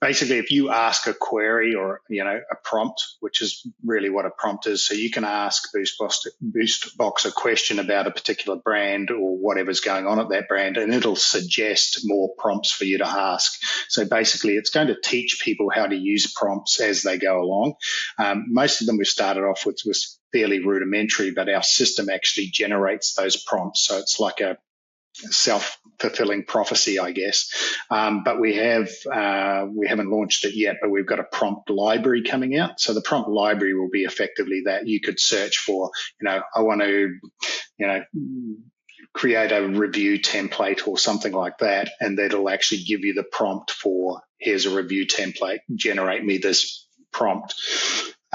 if you ask a query or, a prompt, which is really what a prompt is, so you can ask BoostBox a question about a particular brand or whatever's going on at that brand, and it'll suggest more prompts for you to ask. So basically, it's going to teach people how to use prompts as they go along. Most of them we've started off with was fairly rudimentary, but our system actually generates those prompts. So it's like a self-fulfilling prophecy, I guess. But we haven't launched it yet, but we've got a prompt library coming out. So the prompt library will be effectively that you could search for, I want to, create a review template or something like that. And that'll actually give you the prompt for, here's a review template, generate me this prompt.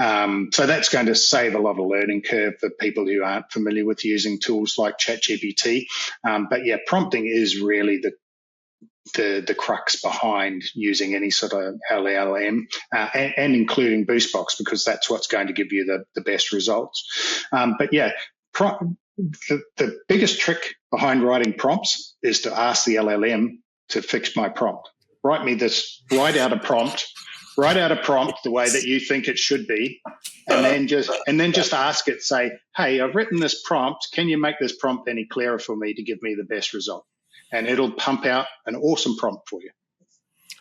So that's going to save a lot of learning curve for people who aren't familiar with using tools like ChatGPT. But yeah, prompting is really the crux behind using any sort of LLM and including BoostBox, because that's what's going to give you the best results. But yeah, the biggest trick behind writing prompts is to ask the LLM to fix my prompt. Write out a prompt the way that you think it should be, and then just ask it, say, hey, I've written this prompt. Can you make this prompt any clearer for me to give me the best result? And it'll pump out an awesome prompt for you.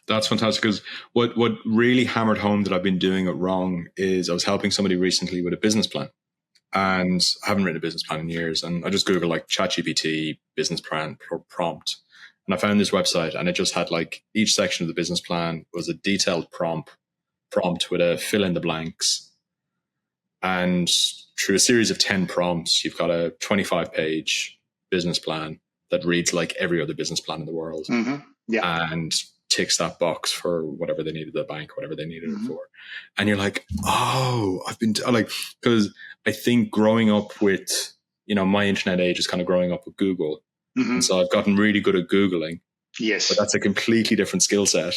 That's fantastic, because what really hammered home that I've been doing it wrong is I was helping somebody recently with a business plan, and I haven't written a business plan in years. And I just Googled like ChatGPT business plan prompt. And I found this website, and it just had like each section of the business plan was a detailed prompt with a fill in the blanks. And through a series of 10 prompts, you've got a 25-page business plan that reads like every other business plan in the world. And ticks that box for whatever they needed the bank, whatever they needed it for. And you're like, oh, I've been because I think growing up with, my internet age is kind of growing up with Google. And so I've gotten really good at Googling. Yes. But that's a completely different skill set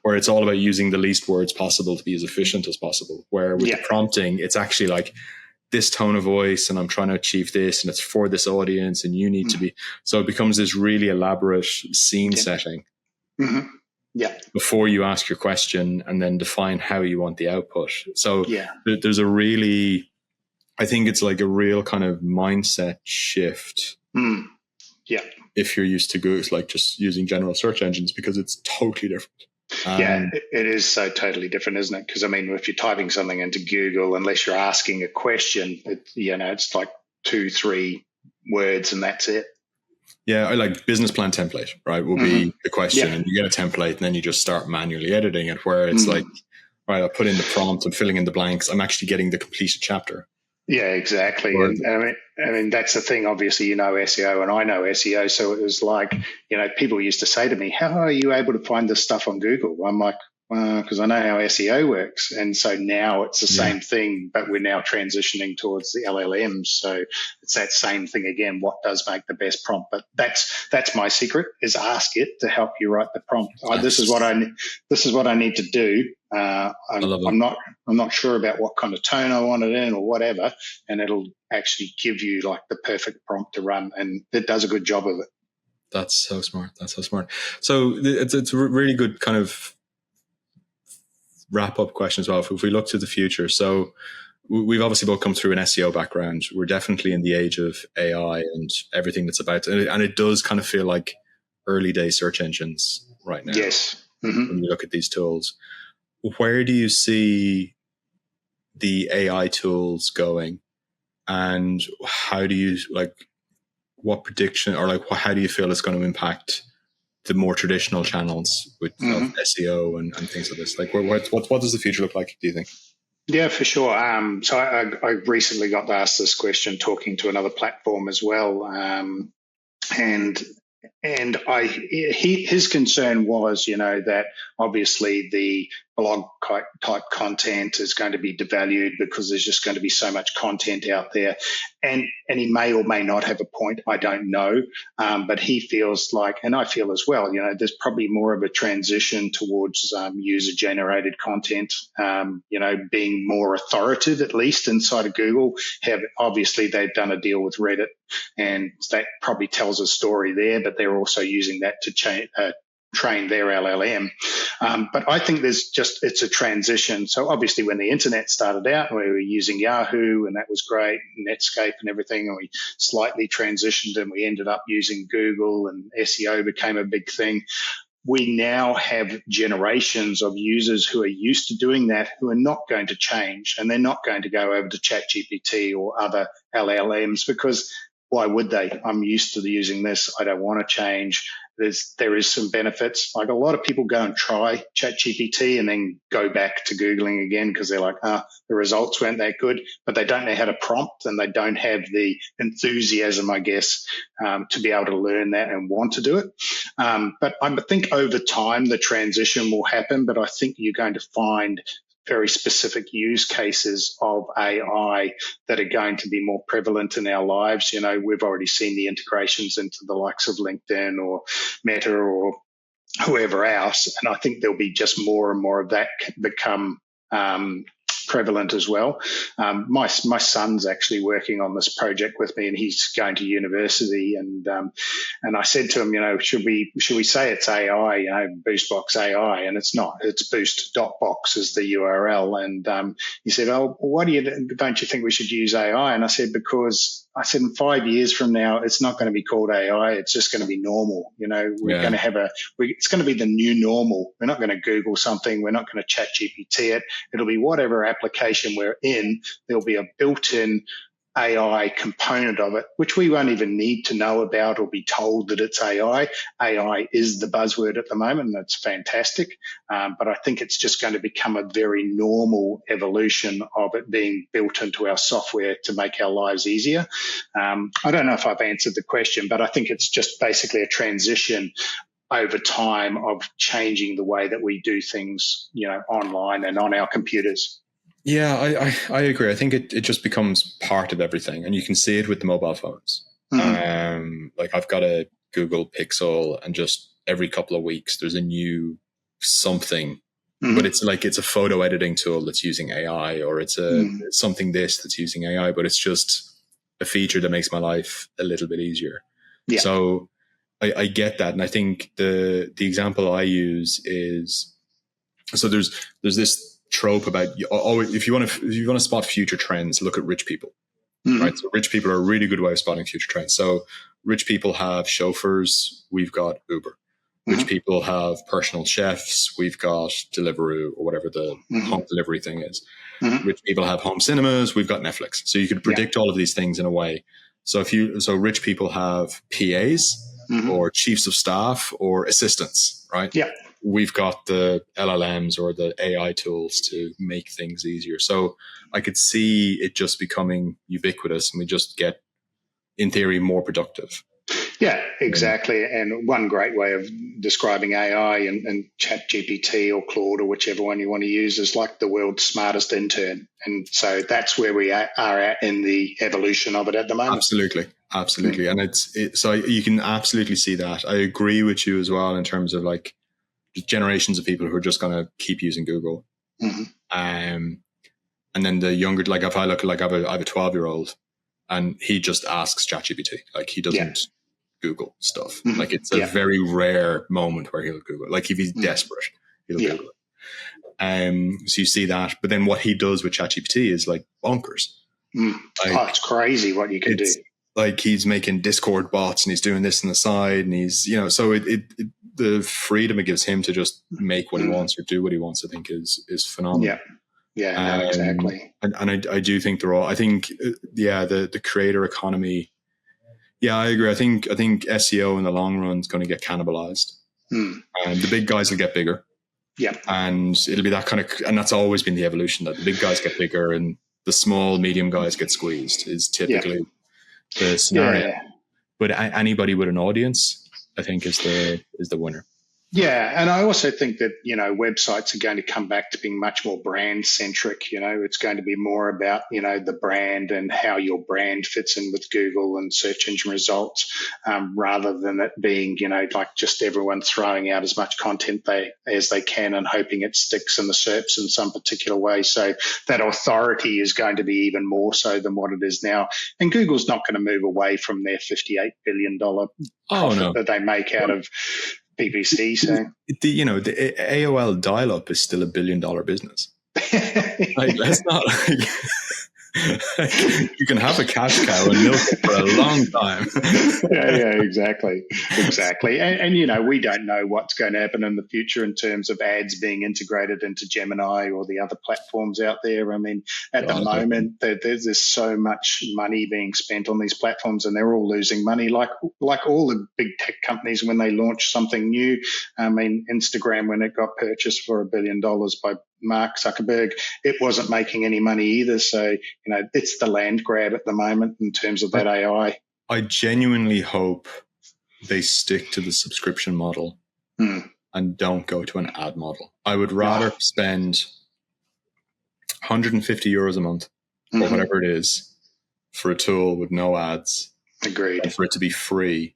where it's all about using the least words possible to be as efficient as possible. Where with the prompting, it's actually like this tone of voice and I'm trying to achieve this and it's for this audience and you need to be, so it becomes this really elaborate scene setting before you ask your question and then define how you want the output. So there's a really, I think it's like a real kind of mindset shift. If you're used to Google, like just using general search engines, because it's totally different. It is so totally different, isn't it? Because I mean, if you're typing something into Google, unless you're asking a question, it's like 2-3 words and that's it. Yeah, I like business plan template, right? Will be the question, and you get a template, and then you just start manually editing it. Where it's like, right, I put in the prompt, I'm filling in the blanks, I'm actually getting the completed chapter. Yeah, exactly. And I mean, that's the thing. Obviously, SEO, and I know SEO. So it was like, people used to say to me, "How are you able to find this stuff on Google?" I'm like, because I know how SEO works. And so now it's the same thing, but we're now transitioning towards the LLMs. So it's that same thing again. What does make the best prompt? But that's my secret, is ask it to help you write the prompt. This is what I need to do. I'm not sure about what kind of tone I want it in or whatever, and it'll actually give you like the perfect prompt to run, and it does a good job of it. That's so smart. So it's a really good kind of wrap up question as well. If we look to the future, so we've obviously both come through an SEO background. We're definitely in the age of AI and everything that's about, and it does kind of feel like early day search engines right now. Yes. When you look at these tools, where do you see the AI tools going, and how do you what prediction, or how do you feel it's going to impact the more traditional channels with SEO and things like this? Like, what does the future look like, do you think? Yeah, for sure. So I recently got asked this question talking to another platform as well, and his concern was, that obviously the blog type content is going to be devalued because there's just going to be so much content out there, and he may or may not have a point. I don't know, but he feels like, and I feel as well, there's probably more of a transition towards user generated content, being more authoritative, at least inside of Google. Obviously they've done a deal with Reddit, and that probably tells a story there, but they're also using that to train their LLM. But I think it's a transition. So obviously when the internet started out, we were using Yahoo, and that was great, Netscape and everything, and we slightly transitioned and we ended up using Google, and SEO became a big thing. We now have generations of users who are used to doing that, who are not going to change, and they're not going to go over to ChatGPT or other LLMs, because why would they? I'm used to using this. I don't want to change. There is some benefits. Like, a lot of people go and try ChatGPT and then go back to Googling again because they're like, the results weren't that good, but they don't know how to prompt, and they don't have the enthusiasm, I guess, to be able to learn that and want to do it. But I think over time the transition will happen, but I think you're going to find very specific use cases of AI that are going to be more prevalent in our lives. We've already seen the integrations into the likes of LinkedIn or Meta or whoever else, and I think there'll be just more and more of that become prevalent as well. My son's actually working on this project with me, and he's going to university, and I said to him, should we say it's AI, Boostbox AI, and it's not. It's boost.box is the URL, and he said, "Oh, don't you think we should use AI?" And I said, in 5 years from now, it's not going to be called AI. It's just going to be normal. We're going to have it's going to be the new normal. We're not going to Google something. We're not going to chat GPT it. It'll be whatever application we're in. There'll be a built-in AI component of it, which we won't even need to know about or be told that it's AI. AI is the buzzword at the moment, and it's fantastic. But I think it's just going to become a very normal evolution of it being built into our software to make our lives easier. I don't know if I've answered the question, but I think it's just basically a transition over time of changing the way that we do things, online and on our computers. Yeah, I agree. I think it just becomes part of everything, and you can see it with the mobile phones. Like, I've got a Google Pixel, and just every couple of weeks there's a new something but it's like, it's a photo editing tool that's using AI, or it's something that's using AI, but it's just a feature that makes my life a little bit easier. Yeah. So I get that. And I think the example I use is, so there's this trope about, if you want to spot future trends, look at rich people, right? So rich people are a really good way of spotting future trends. So rich people have chauffeurs. We've got Uber. Rich people have personal chefs. We've got Deliveroo, or whatever the home delivery thing is. Rich people have home cinemas. We've got Netflix. So you could predict all of these things in a way. So rich people have PAs or chiefs of staff or assistants, right? Yeah. We've got the LLMs or the AI tools to make things easier. So I could see it just becoming ubiquitous, and we just get, in theory, more productive. Yeah, exactly. And one great way of describing AI and ChatGPT or Claude or whichever one you want to use is like the world's smartest intern. And so that's where we are at in the evolution of it at the moment. Absolutely. And so you can absolutely see that. I agree with you as well in terms of like generations of people who are just going to keep using Google. And then the younger, like if I look, like I have a 12-year-old, and he just asks ChatGPT. Like he doesn't Google stuff. Like it's a very rare moment where he'll Google. Like if he's desperate, he'll Google it. So you see that. But then what he does with ChatGPT is like bonkers. Like, it's crazy what you can do. Like he's making Discord bots, and he's doing this on the side, and he's, so the freedom it gives him to just make what he wants or do what he wants, I think is phenomenal. Yeah, no, exactly. And I do think the creator economy. Yeah, I agree. I think SEO in the long run is going to get cannibalized. And the big guys will get bigger. Yeah. And it'll be that kind of, and that's always been the evolution, that the big guys get bigger and the small, medium guys get squeezed, is typically the scenario. Yeah. But anybody with an audience, I think, is the winner. Yeah, and I also think that, websites are going to come back to being much more brand centric. It's going to be more about, the brand and how your brand fits in with Google and search engine results, rather than it being, like just everyone throwing out as much content as they can and hoping it sticks in the SERPs in some particular way. So that authority is going to be even more so than what it is now. And Google's not going to move away from their $58 billion profit that they make out of PPC. So the AOL dial-up is still $1 billion business. Like, let's not. You can have a cash cow and milk it for a long time. Yeah, exactly. And we don't know what's going to happen in the future in terms of ads being integrated into Gemini or the other platforms out there. I mean, at the moment, there's so much money being spent on these platforms, and they're all losing money, like all the big tech companies when they launch something new. I mean, Instagram, when it got purchased for $1 billion by Mark Zuckerberg, it wasn't making any money either. So, it's the land grab at the moment in terms of that AI. I genuinely hope they stick to the subscription model and don't go to an ad model. I would rather spend 150 euros a month or whatever it is for a tool with no ads. Agreed. And for it to be free.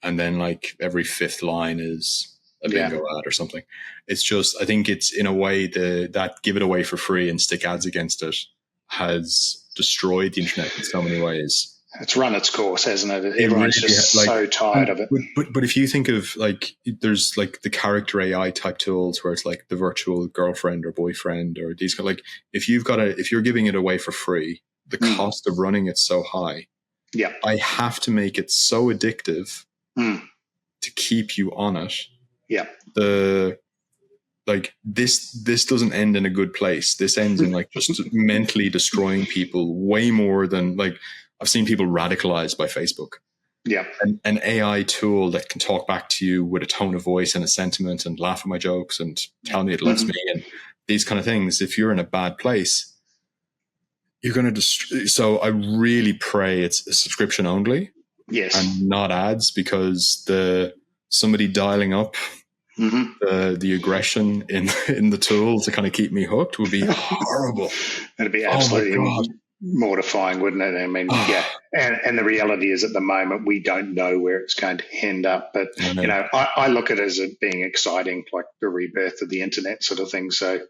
And then like every fifth line is a bingo ad or something. It's just, I think it's in a way that give it away for free and stick ads against it has destroyed the internet in so many ways. It's run its course, hasn't it? Everyone's just so tired of it. But if you think of like, there's like the character AI type tools where it's like the virtual girlfriend or boyfriend or these, like if you're giving it away for free, the cost of running it so high. Yeah. I have to make it so addictive to keep you on it. Yeah. This doesn't end in a good place. This ends in like just mentally destroying people way more than, like, I've seen people radicalized by Facebook. Yeah. An AI tool that can talk back to you with a tone of voice and a sentiment and laugh at my jokes and tell me it loves me and these kind of things. If you're in a bad place, you're going to so I really pray it's a subscription only. Yes. And not ads, because somebody dialing up the aggression in the tool to kind of keep me hooked would be horrible. It'd be absolutely mortifying, wouldn't it? I mean, yeah. And the reality is, at the moment, we don't know where it's going to end up. But, I look at it as it being exciting, like the rebirth of the internet sort of thing. So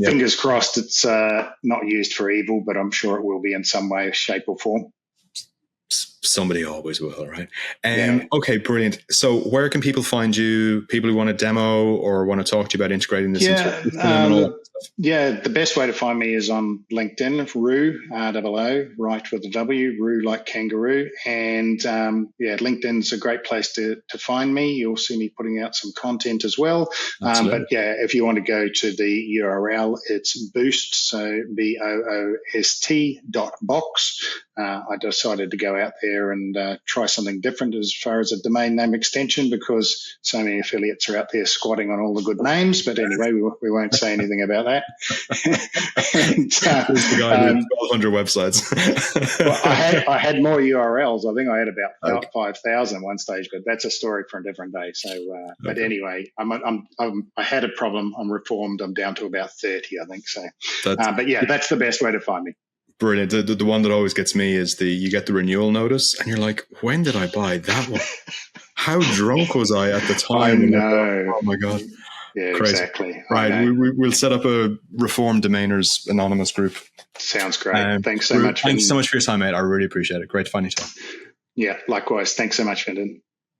fingers crossed it's not used for evil, but I'm sure it will be in some way, shape or form. Somebody always will, right? Okay, brilliant. So where can people find you, people who want a demo or want to talk to you about integrating this into the system and all that stuff? Yeah, the best way to find me is on LinkedIn, Roo, R-O-O, Wright with a W, Roo like kangaroo. And LinkedIn's a great place to find me. You'll see me putting out some content as well. But if you want to go to the URL, it's boost, so BOOST.box. I decided to go out there and try something different as far as a domain name extension, because so many affiliates are out there squatting on all the good names. But anyway, we won't say anything about that. And, the guy with 1,200 websites. Well, I had more URLs. I think I had about 5,000 at one stage, but that's a story for a different day. So, but anyway, I had a problem. I'm reformed. I'm down to about 30, I think. So, but yeah, that's the best way to find me. Brilliant. The one that always gets me is you get the renewal notice and you're like, when did I buy that one? How drunk was I at the time? I know. Oh my God. Yeah, crazy. Exactly. Right. We'll set up a Reformed Domainers Anonymous group. Sounds great. Thanks so much. Thanks so much for your time, mate. I really appreciate it. Great to find you. Yeah, likewise. Thanks so much, Fintan.